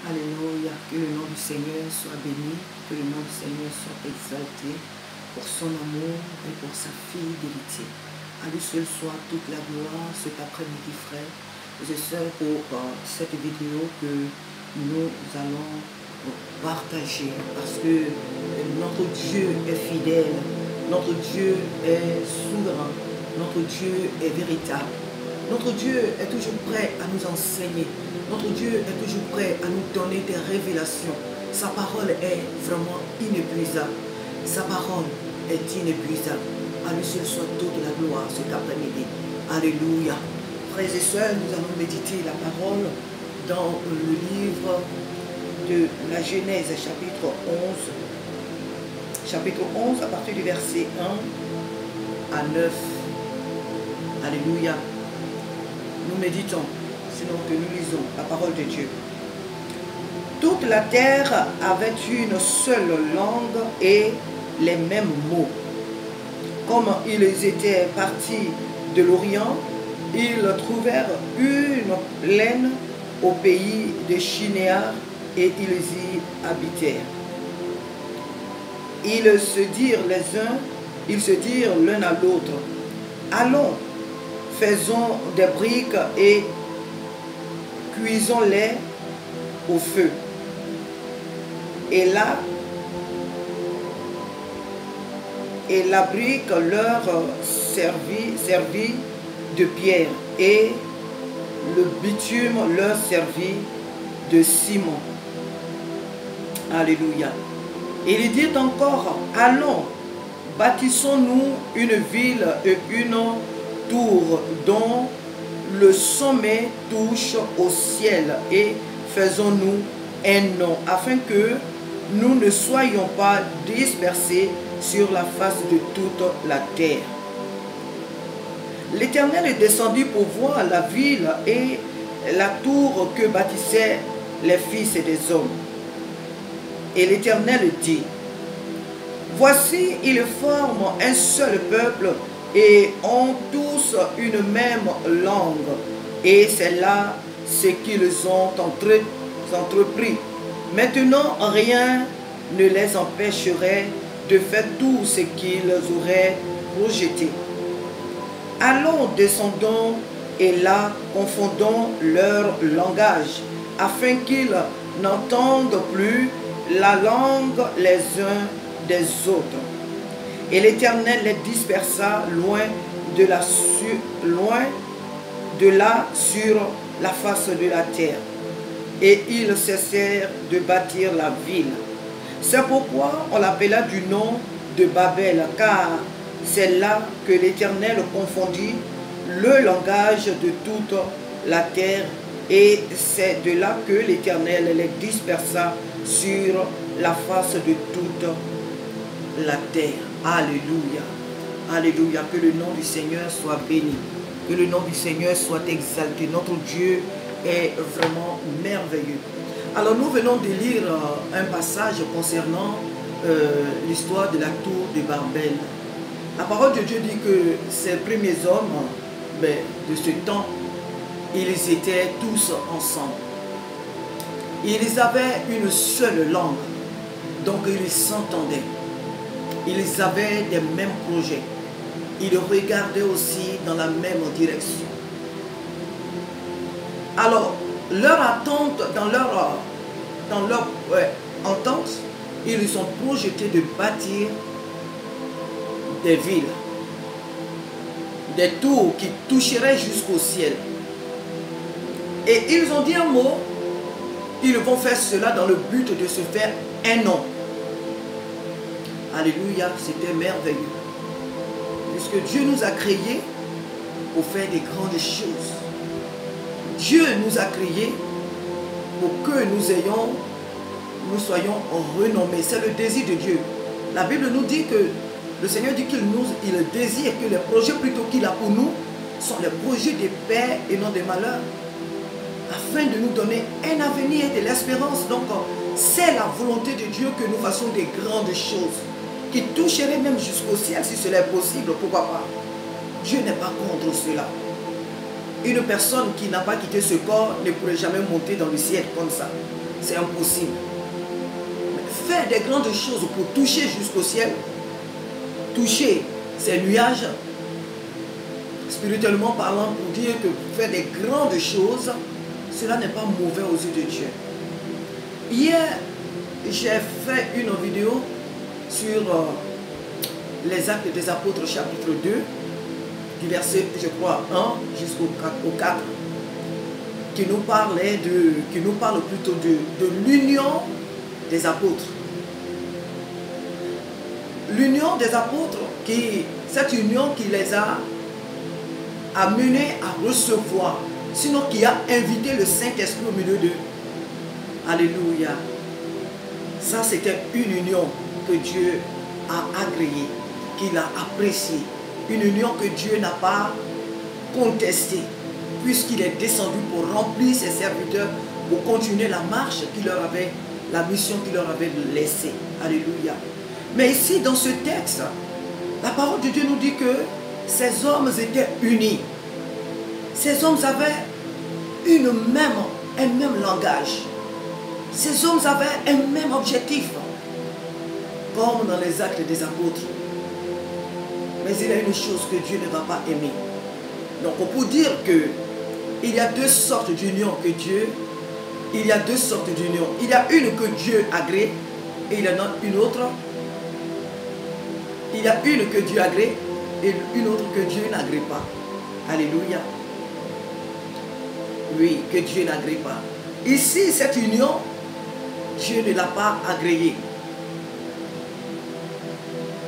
Alléluia, que le nom du Seigneur soit béni, que le nom du Seigneur soit exalté pour son amour et pour sa fidélité. À lui seul soit toute la gloire cet après-midi, frère et sœurs, pour cette vidéo que nous allons partager, parce que notre Dieu est fidèle, notre Dieu est souverain, notre Dieu est véritable. Notre Dieu est toujours prêt à nous enseigner. Notre Dieu est toujours prêt à nous donner des révélations. Sa parole est vraiment inépuisable. Sa parole est inépuisable. À lui seul soit toute la gloire cet après-midi. Alléluia. Frères et sœurs, nous allons méditer la parole dans le livre de la Genèse, chapitre 11. Chapitre 11, à partir du verset 1 à 9. Alléluia. Nous méditons, sinon que nous lisons la parole de Dieu. Toute la terre avait une seule langue et les mêmes mots. Comme ils étaient partis de l'Orient, ils trouvèrent une plaine au pays de Shinéar et ils y habitèrent. Ils se dirent l'un à l'autre, allons, faisons des briques et cuisons-les au feu. Et la brique leur servit de pierre et le bitume leur servit de ciment. Alléluia. Et il dit encore, allons, bâtissons-nous une ville et une tour dont le sommet touche au ciel et faisons-nous un nom afin que nous ne soyons pas dispersés sur la face de toute la terre. L'Éternel est descendu pour voir la ville et la tour que bâtissaient les fils des hommes. Et l'Éternel dit, voici, ils forment un seul peuple et ont tous une même langue. Et c'est là ce qu'ils ont entrepris. Maintenant, rien ne les empêcherait de faire tout ce qu'ils auraient projeté. Allons, descendons et là, confondons leur langage, afin qu'ils n'entendent plus la langue les uns des autres. Et l'Éternel les dispersa loin de là sur la face de la terre. Et ils cessèrent de bâtir la ville. C'est pourquoi on l'appela du nom de Babel, car c'est là que l'Éternel confondit le langage de toute la terre. Et c'est de là que l'Éternel les dispersa sur la face de toute la terre. Alléluia. Alléluia. Que le nom du Seigneur soit béni. Que le nom du Seigneur soit exalté. Notre Dieu est vraiment merveilleux. Alors nous venons de lire un passage concernant l'histoire de la tour de Babel. La parole de Dieu dit que ces premiers hommes de ce temps, ils étaient tous ensemble. Ils avaient une seule langue, donc ils s'entendaient. Ils avaient des mêmes projets. Ils regardaient aussi dans la même direction. Alors, leur attente, dans leur entente, ils ont projeté de bâtir des villes, des tours qui toucheraient jusqu'au ciel. Et ils ont dit un mot, ils vont faire cela dans le but de se faire un nom. Alléluia, c'était merveilleux. Puisque Dieu nous a créés pour faire des grandes choses. Dieu nous a créés pour que nous soyons renommés. C'est le désir de Dieu. La Bible nous dit que le Seigneur dit qu'il désire que les projets plutôt qu'il a pour nous sont les projets de paix et non de malheur, afin de nous donner un avenir et de l'espérance. Donc, c'est la volonté de Dieu que nous fassions des grandes choses qui toucheraient même jusqu'au ciel si cela est possible, pourquoi pas. Dieu n'est pas contre cela. Une personne qui n'a pas quitté ce corps ne pourrait jamais monter dans le ciel comme ça. C'est impossible. Faire des grandes choses pour toucher jusqu'au ciel, toucher ces nuages, spirituellement parlant, pour dire que faire des grandes choses, cela n'est pas mauvais aux yeux de Dieu. Hier, j'ai fait une vidéo sur les Actes des Apôtres chapitre 2, du verset, je crois, 1 jusqu'au 4, qui nous parle plutôt de l'union des apôtres. L'union des apôtres, cette union qui les a amenés à recevoir, sinon qui a invité le Saint-Esprit au milieu d'eux. Alléluia. Ça, c'était une union que Dieu a agréée, qu'il a appréciée. Une union que Dieu n'a pas contestée, puisqu'il est descendu pour remplir ses serviteurs, pour continuer la marche qu'il leur avait, la mission qu'il leur avait laissée. Alléluia. Mais ici, dans ce texte, la parole de Dieu nous dit que ces hommes étaient unis. Ces hommes avaient un même langage. Ces hommes avaient un même objectif, comme dans les Actes des Apôtres. Mais il y a une chose que Dieu ne va pas aimer. Donc on peut dire qu'il y a deux sortes d'union que Dieu, il y a deux sortes d'union. Il y a une que Dieu agrée et il y en a une autre. Il y a une que Dieu agrée et une autre que Dieu n'agrée pas. Alléluia. Oui, que Dieu n'agrée pas. Ici, cette union, Dieu ne l'a pas agréée.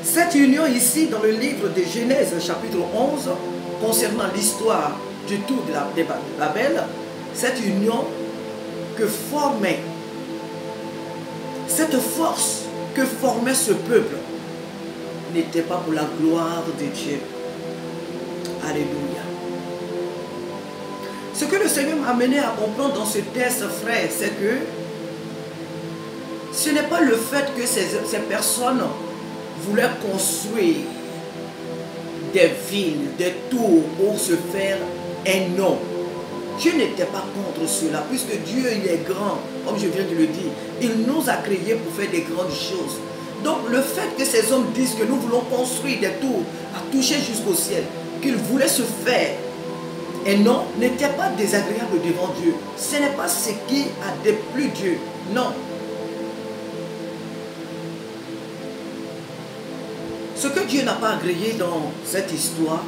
Cette union ici, dans le livre de Genèse, chapitre 11, concernant l'histoire du tour de Babel, cette union que formait, cette force que formait ce peuple, n'était pas pour la gloire de Dieu. Alléluia. Ce que le Seigneur m'a amené à comprendre dans ce texte, frère, c'est que ce n'est pas le fait que ces personnes voulaient construire des villes, des tours pour se faire un nom. Dieu n'était pas contre cela, puisque Dieu, il est grand, comme je viens de le dire. Il nous a créés pour faire des grandes choses. Donc le fait que ces hommes disent que nous voulons construire des tours à toucher jusqu'au ciel, qu'ils voulaient se faire un nom, n'était pas désagréable devant Dieu. Ce n'est pas ce qui a déplu Dieu. Non. Ce que Dieu n'a pas agréé dans cette histoire,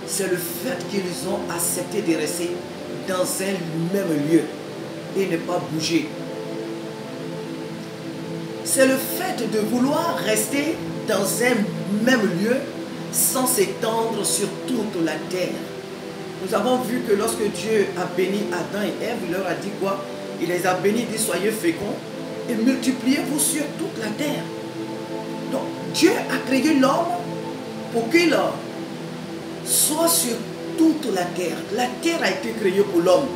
c'est le fait qu'ils ont accepté de rester dans un même lieu et ne pas bouger. C'est le fait de vouloir rester dans un même lieu sans s'étendre sur toute la terre. Nous avons vu que lorsque Dieu a béni Adam et Ève, il leur a dit quoi? Il les a bénis, dit soyez féconds et multipliez-vous sur toute la terre. Donc Dieu a créé l'homme pour qu'il soit sur toute la terre. La terre a été créée pour l'homme.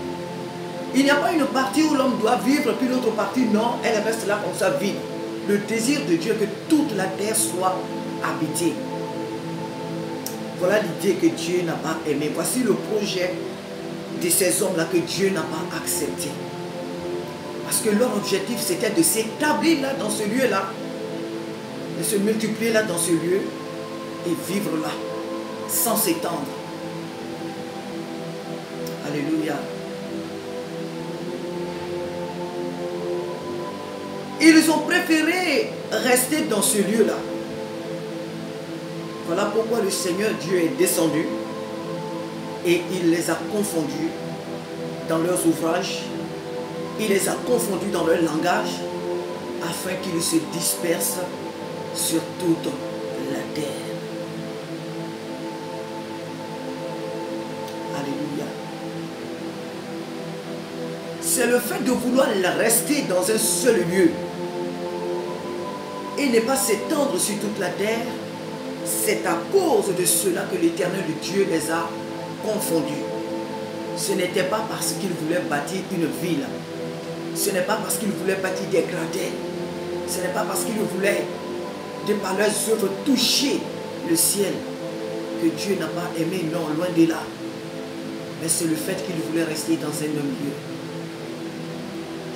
Il n'y a pas une partie où l'homme doit vivre, puis l'autre partie, non, elle reste là comme ça vide. Le désir de Dieu que toute la terre soit habitée. Voilà l'idée que Dieu n'a pas aimée. Voici le projet de ces hommes-là que Dieu n'a pas accepté. Parce que leur objectif, c'était de s'établir là, dans ce lieu-là, de se multiplier là, dans ce lieu, et vivre là, sans s'étendre. Alléluia. Ils ont préféré rester dans ce lieu-là. Voilà pourquoi le Seigneur Dieu est descendu et il les a confondus dans leurs ouvrages. Il les a confondus dans leur langage afin qu'ils se dispersent sur toute la terre. Alléluia. C'est le fait de vouloir rester dans un seul lieu et ne pas s'étendre sur toute la terre. C'est à cause de cela que l'Éternel Dieu les a confondus. Ce n'était pas parce qu'ils voulaient bâtir une ville. Ce n'est pas parce qu'ils voulaient bâtir des gradins. Ce n'est pas parce qu'ils voulaient, de par leurs œuvres, toucher le ciel que Dieu n'a pas aimé, non, loin de là. Mais c'est le fait qu'il voulait rester dans un même lieu.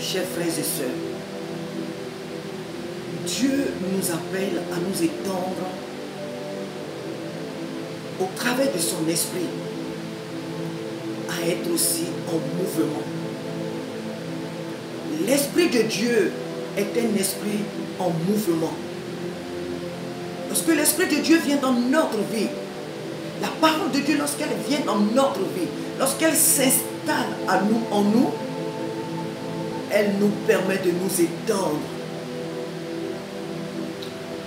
Chers frères et sœurs, Dieu nous appelle à nous étendre au travers de son esprit, à être aussi en mouvement. L'esprit de Dieu est un esprit en mouvement. Lorsque l'esprit de Dieu vient dans notre vie, la parole de Dieu, lorsqu'elle vient dans notre vie, lorsqu'elle s'installe en nous, elle nous permet de nous étendre.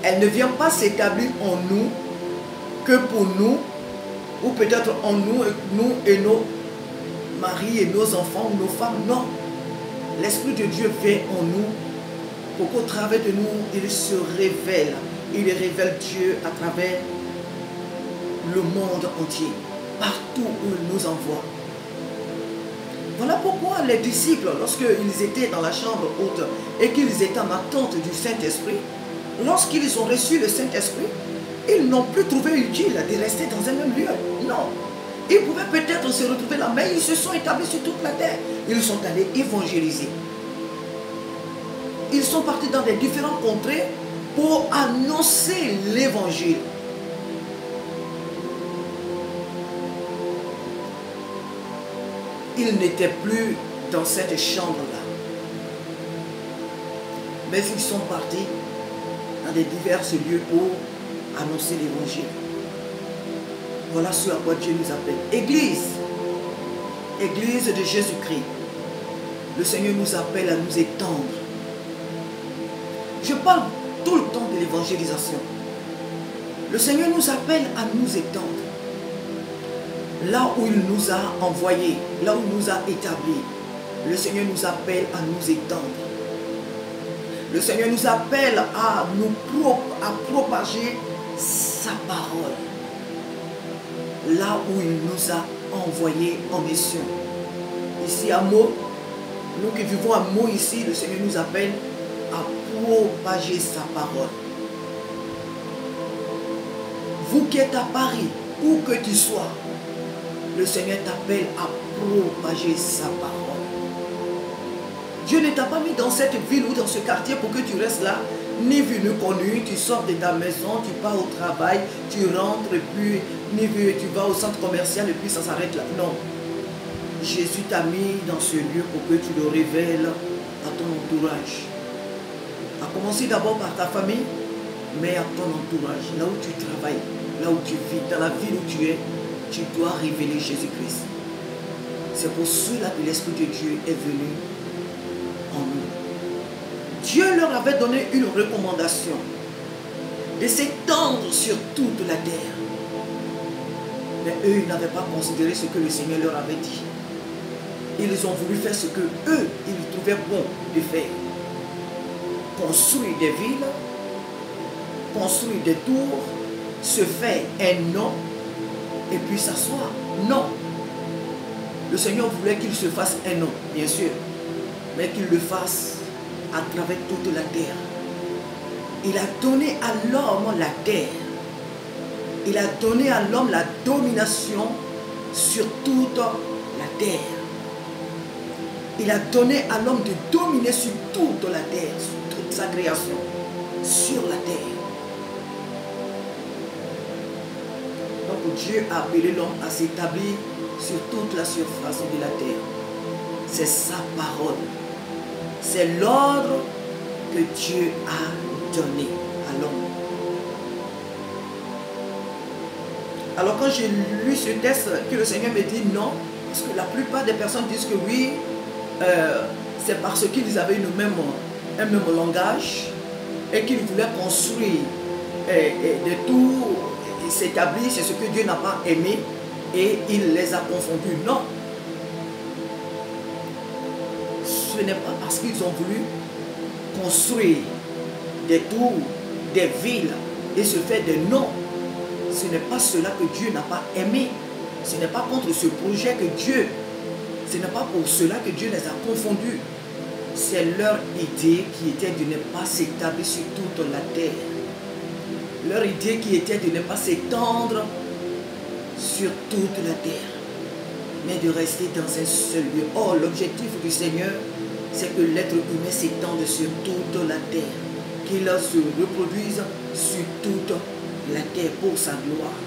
Elle ne vient pas s'établir en nous que pour nous, ou peut-être en nous et nos maris et nos enfants ou nos femmes. Non. L'Esprit de Dieu vient en nous pour qu'au travers de nous, il se révèle. Il révèle Dieu à travers le monde entier, partout où il nous envoie. Voilà pourquoi les disciples, lorsqu'ils étaient dans la chambre haute et qu'ils étaient en attente du Saint-Esprit, lorsqu'ils ont reçu le Saint-Esprit, ils n'ont plus trouvé utile de rester dans un même lieu. Non. Ils pouvaient peut-être se retrouver là, mais ils se sont établis sur toute la terre. Ils sont allés évangéliser. Ils sont partis dans des différentes contrées pour annoncer l'évangile. Ils n'étaient plus dans cette chambre-là. Mais ils sont partis dans des divers lieux pour annoncer l'évangile. Voilà ce à quoi Dieu nous appelle. Église. Église de Jésus-Christ. Le Seigneur nous appelle à nous étendre. Je parle tout le temps de l'évangélisation. Le Seigneur nous appelle à nous étendre. Là où il nous a envoyés, là où il nous a établis, le Seigneur nous appelle à nous étendre. Le Seigneur nous appelle à propager sa parole. Là où il nous a envoyés en mission. Ici à Meaux, nous qui vivons à Meaux ici, le Seigneur nous appelle à propager sa parole. Vous qui êtes à Paris, où que tu sois, le Seigneur t'appelle à propager sa parole. Dieu ne t'a pas mis dans cette ville ou dans ce quartier pour que tu restes là, ni vu ni connu. Tu sors de ta maison, tu pars au travail, tu rentres et puis ni vu, tu vas au centre commercial et puis ça s'arrête là. Non. Jésus t'a mis dans ce lieu pour que tu le révèles à ton entourage. À commencer d'abord par ta famille, mais à ton entourage, là où tu travailles, là où tu vis, dans la ville où tu es, tu dois révéler Jésus-Christ. C'est pour cela que l'Esprit de Dieu est venu en nous. Dieu leur avait donné une recommandation de s'étendre sur toute la terre. Mais eux, ils n'avaient pas considéré ce que le Seigneur leur avait dit. Ils ont voulu faire ce que eux, ils trouvaient bon de faire. Construire des villes, construire des tours, se faire un nom, et puis s'asseoir. Non. Le Seigneur voulait qu'il se fasse un nom, bien sûr, mais qu'il le fasse à travers toute la terre. Il a donné à l'homme la terre. Il a donné à l'homme la domination sur toute la terre. Il a donné à l'homme de dominer sur toute la terre, sur toute sa création, sur la terre. Donc Dieu a appelé l'homme à s'établir sur toute la surface de la terre. C'est sa parole. C'est l'ordre que Dieu a donné à l'homme. Alors quand j'ai lu ce texte, que le Seigneur me dit non, parce que la plupart des personnes disent que oui, c'est parce qu'ils avaient un même langage et qu'ils voulaient construire des tours et s'établir, c'est ce que Dieu n'a pas aimé et il les a confondus. Non. Ce n'est pas parce qu'ils ont voulu construire des tours, des villes et se faire des noms. Ce n'est pas cela que Dieu n'a pas aimé. Ce n'est pas contre ce projet que Dieu, ce n'est pas pour cela que Dieu les a confondus. C'est leur idée qui était de ne pas s'établir sur toute la terre. Leur idée qui était de ne pas s'étendre sur toute la terre, mais de rester dans un seul lieu. Or, l'objectif du Seigneur, c'est que l'être humain s'étende sur toute la terre, qu'il se reproduise sur toute la terre pour sa gloire.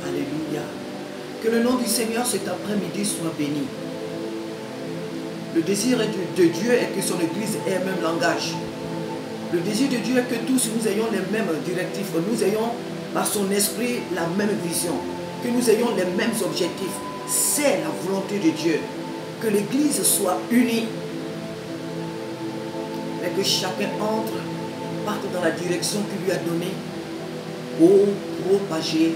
Alléluia. Que le nom du Seigneur cet après-midi soit béni. Le désir de Dieu est que son Église ait le même langage. Le désir de Dieu est que tous nous ayons les mêmes directives, nous ayons par son esprit la même vision, que nous ayons les mêmes objectifs. C'est la volonté de Dieu, que l'Église soit unie, mais que chacun entre, parte dans la direction qu'il lui a donnée pour propager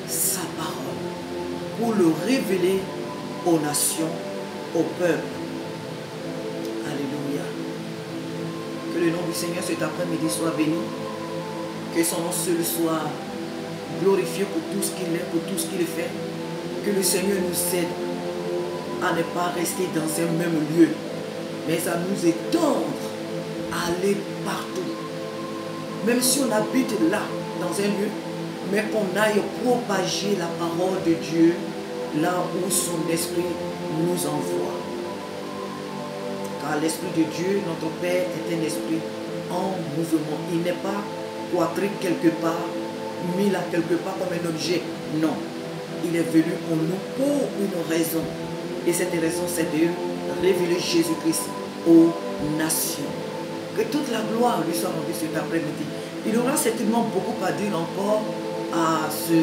sa parole, pour le révéler aux nations, au peuple. Alléluia. Que le nom du Seigneur cet après-midi soit béni, que son nom seul soit glorifié pour tout ce qu'il est, pour tout ce qu'il fait. Que le Seigneur nous aide à ne pas rester dans un même lieu, mais à nous étendre, à aller partout. Même si on habite là, dans un lieu, mais qu'on aille propager la parole de Dieu là où son esprit nous envoie. Car l'esprit de Dieu, notre Père, est un esprit en mouvement. Il n'est pas cloîtré quelque part, mis là quelque part comme un objet. Non. Il est venu en nous pour une raison. Et cette raison, c'est de révéler Jésus-Christ aux nations. Que toute la gloire lui soit rendue cet après-midi. Il y aura certainement beaucoup à dire encore à ce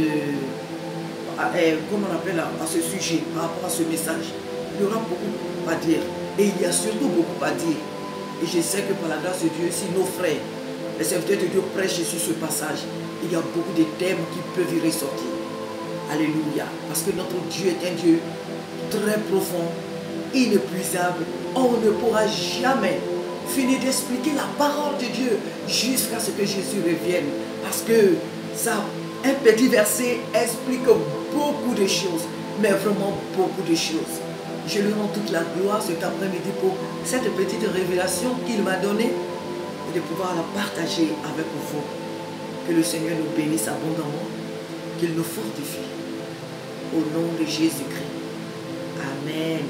sujet, par rapport à ce message. Il y aura beaucoup à dire. Et il y a surtout beaucoup à dire. Et je sais que par la grâce de Dieu, si nos frères, les serviteurs de Dieu prêchent sur ce passage, il y a beaucoup de thèmes qui peuvent y ressortir. Alléluia. Parce que notre Dieu est un Dieu très profond, inépuisable. On ne pourra jamais finir d'expliquer la parole de Dieu jusqu'à ce que Jésus revienne. Parce que ça, un petit verset explique beaucoup de choses, mais vraiment beaucoup de choses. Je lui rends toute la gloire cet après-midi pour cette petite révélation qu'il m'a donnée et de pouvoir la partager avec vous. Que le Seigneur nous bénisse abondamment, qu'il nous fortifie. Au nom de Jésus-Christ. Amen.